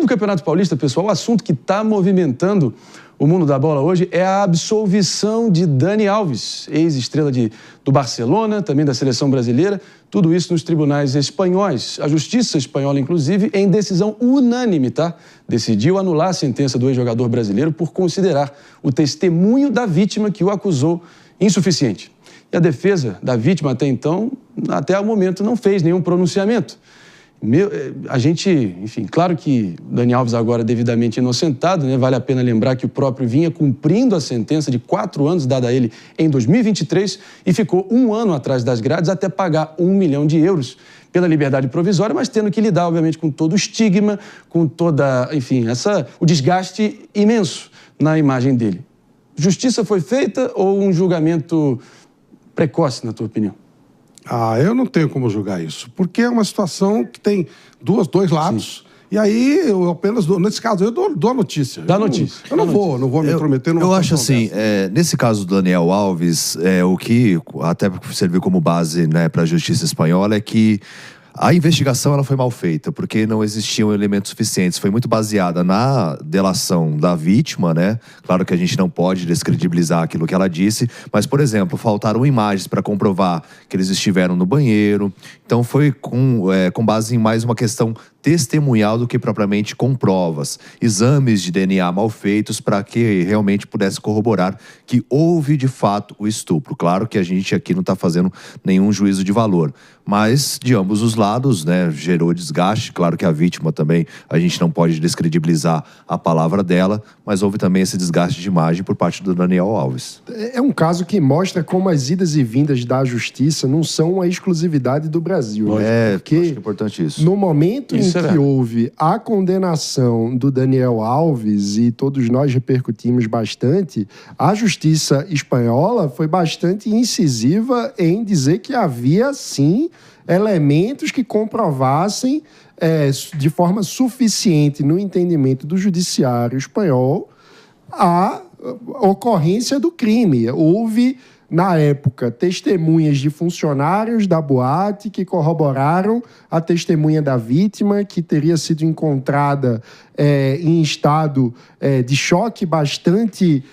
Campeonato Paulista, pessoal, o assunto que está movimentando o mundo da bola hoje é a absolvição de Dani Alves, ex-estrela do Barcelona, também da seleção brasileira. Tudo isso nos tribunais espanhóis. A justiça espanhola, inclusive, em decisão unânime, decidiu anular a sentença do ex-jogador brasileiro por considerar o testemunho da vítima que o acusou insuficiente. E a defesa da vítima até então, até o momento, não fez nenhum pronunciamento. A gente, enfim, claro que Dani Alves agora é devidamente inocentado, Vale a pena lembrar que o próprio vinha cumprindo a sentença de 4 anos dada a ele em 2023 e ficou 1 ano atrás das grades até pagar 1 milhão de euros pela liberdade provisória, mas tendo que lidar, obviamente, com todo o estigma, com toda, enfim, o desgaste imenso na imagem dele. Justiça foi feita ou um julgamento precoce, na tua opinião? Eu não tenho como julgar isso, porque é uma situação que tem dois lados. Sim. E aí, eu apenas nesse caso, eu dou a notícia. Dá notícia. Eu não vou me intrometer numa Eu acho assim, nesse caso do Daniel Alves, o que até serviu como base, para a justiça espanhola é que a investigação ela foi mal feita, porque não existiam elementos suficientes. Foi muito baseada na delação da vítima, Claro que a gente não pode descredibilizar aquilo que ela disse, mas, por exemplo, faltaram imagens para comprovar que eles estiveram no banheiro. Então foi com base em mais uma questão testemunhal do que propriamente com provas. Exames de DNA mal feitos para que realmente pudesse corroborar que houve de fato o estupro. Claro que a gente aqui não está fazendo nenhum juízo de valor, mas de ambos os lados, gerou desgaste. Claro que a vítima também, a gente não pode descredibilizar a palavra dela, mas houve também esse desgaste de imagem por parte do Daniel Alves. É um caso que mostra como as idas e vindas da justiça não são uma exclusividade do Brasil. Porque acho que é importante isso. No momento em que houve a condenação do Daniel Alves, e todos nós repercutimos bastante, a justiça espanhola foi bastante incisiva em dizer que havia, sim, elementos que comprovassem de forma suficiente no entendimento do judiciário espanhol a ocorrência do crime. Houve, na época, testemunhas de funcionários da boate que corroboraram a testemunha da vítima, que teria sido encontrada em estado de choque bastante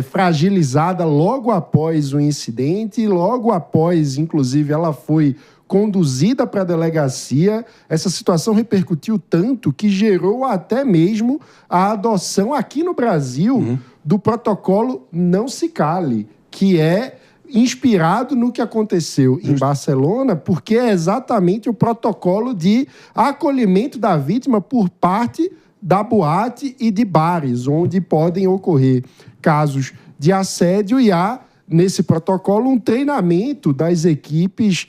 fragilizada logo após o incidente. Logo após, inclusive, ela foi conduzida para a delegacia. Essa situação repercutiu tanto que gerou até mesmo a adoção aqui no Brasil do protocolo Não Se Cale, que é inspirado no que aconteceu em Barcelona, porque é exatamente o protocolo de acolhimento da vítima por parte da boate e de bares, onde podem ocorrer casos de assédio, e há, nesse protocolo, um treinamento das equipes,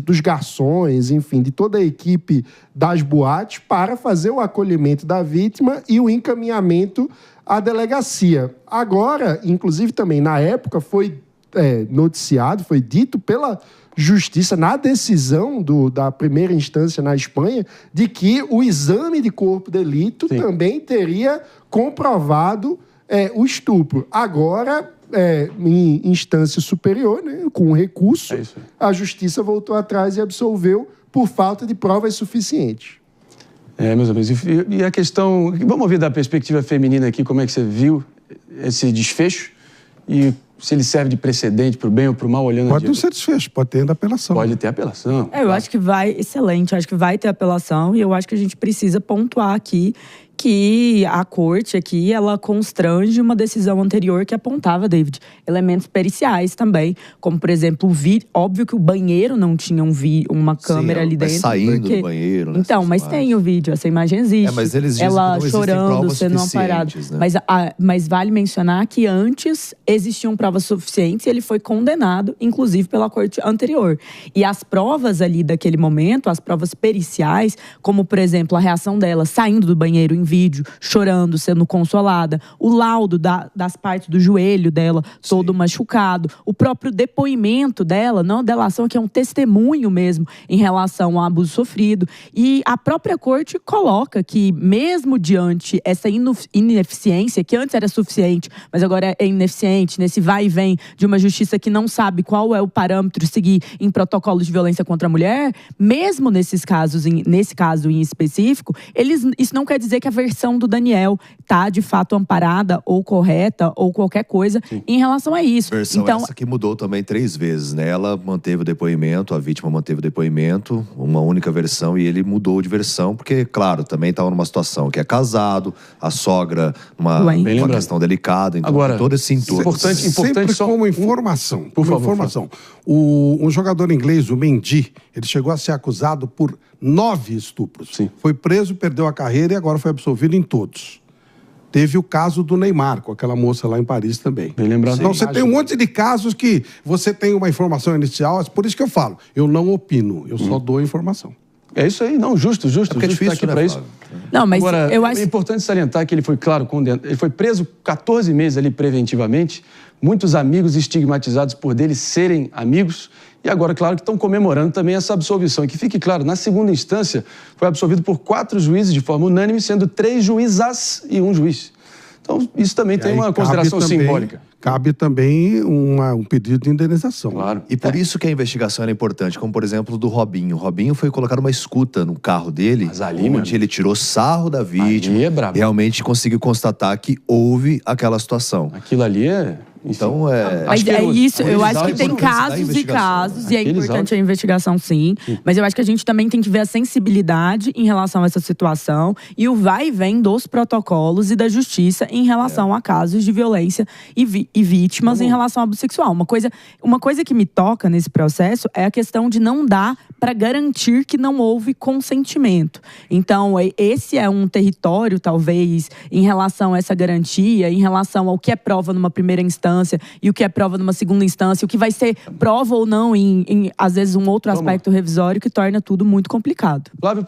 dos garçons, enfim, de toda a equipe das boates para fazer o acolhimento da vítima e o encaminhamento à delegacia. Agora, inclusive também na época, foi noticiado, foi dito pela justiça, na decisão da primeira instância na Espanha, de que o exame de corpo de delito também teria comprovado o estupro. Agora, em instância superior, com recurso, a justiça voltou atrás e absolveu por falta de provas suficientes. Meus amigos, e a questão... Vamos ouvir da perspectiva feminina aqui, como é que você viu esse desfecho e se ele serve de precedente para o bem ou para o mal, olhando Pode não ser desfecho, pode ter ainda apelação. Pode ter apelação. Eu acho que vai... Excelente, eu acho que vai ter apelação, e eu acho que a gente precisa pontuar aqui que a corte aqui, ela constrange uma decisão anterior que apontava, David, elementos periciais também, como, por exemplo, o vídeo. Óbvio que o banheiro não tinha uma câmera ali dentro. Saindo do banheiro, né? Então, mas tem o vídeo, essa imagem existe. Mas eles dizem ela que não chorando, sendo amparada. Mas vale mencionar que antes existiam provas suficientes e ele foi condenado, inclusive, pela corte anterior. E as provas ali daquele momento, as provas periciais, como, por exemplo, a reação dela saindo do banheiro em vídeo chorando, sendo consolada. O laudo das partes do joelho dela todo machucado. O próprio depoimento dela, não delação, que é um testemunho mesmo em relação ao abuso sofrido. E a própria corte coloca que, mesmo diante essa ineficiência, que antes era suficiente, mas agora é ineficiente, nesse vai e vem de uma justiça que não sabe qual é o parâmetro seguir em protocolos de violência contra a mulher, mesmo nesses casos, nesse caso em específico, isso não quer dizer que a versão do Daniel está de fato amparada ou correta ou qualquer coisa em relação a isso. Versão então, essa que mudou também 3 vezes, né? Ela manteve o depoimento, a vítima manteve o depoimento, uma única versão, e ele mudou de versão, porque, claro, também estava numa situação que é casado, a sogra, uma questão delicada, então agora, todo esse entorno. Importante sempre só como informação. Por favor. Informação. Um jogador inglês, o Mendy, ele chegou a ser acusado por 9 estupros. Sim. Foi preso, perdeu a carreira e agora foi absolvido em todos. Teve o caso do Neymar, com aquela moça lá em Paris também. Bem lembrado. Então você tem um monte de casos que você tem uma informação inicial, por isso que eu falo, eu não opino, eu só dou informação. É isso aí, não, justo. É difícil, aqui né, para isso. Não, mas agora, eu acho... é importante salientar que ele foi, claro, condenado. Ele foi preso 14 meses ali preventivamente. Muitos amigos estigmatizados por dele serem amigos. E agora, claro, que estão comemorando também essa absolvição. E que fique claro, na segunda instância, foi absolvido por 4 juízes de forma unânime, sendo 3 juízas e 1 juiz. Então, isso também tem uma consideração simbólica. Cabe também um pedido de indenização. Claro. E por isso que a investigação era importante, como por exemplo do Robinho. O Robinho foi colocar uma escuta no carro dele, Mas ali, onde ele tirou sarro da vítima, Ali é brabo. realmente conseguiu constatar que houve aquela situação. Aquilo ali é... Então, Mas é isso, eu acho que tem da casos e investigação, casos, e é Aqueles importante a investigação, sim. Mas eu acho que a gente também tem que ver a sensibilidade em relação a essa situação e o vai e vem dos protocolos e da justiça em relação a casos de violência e vítimas em relação ao abuso sexual. Uma coisa que me toca nesse processo é a questão de não dar para garantir que não houve consentimento. Então, esse é um território, talvez, em relação a essa garantia, em relação ao que é prova numa primeira instância e o que é prova numa segunda instância, o que vai ser prova ou não em às vezes, um outro aspecto revisório que torna tudo muito complicado. Flávio,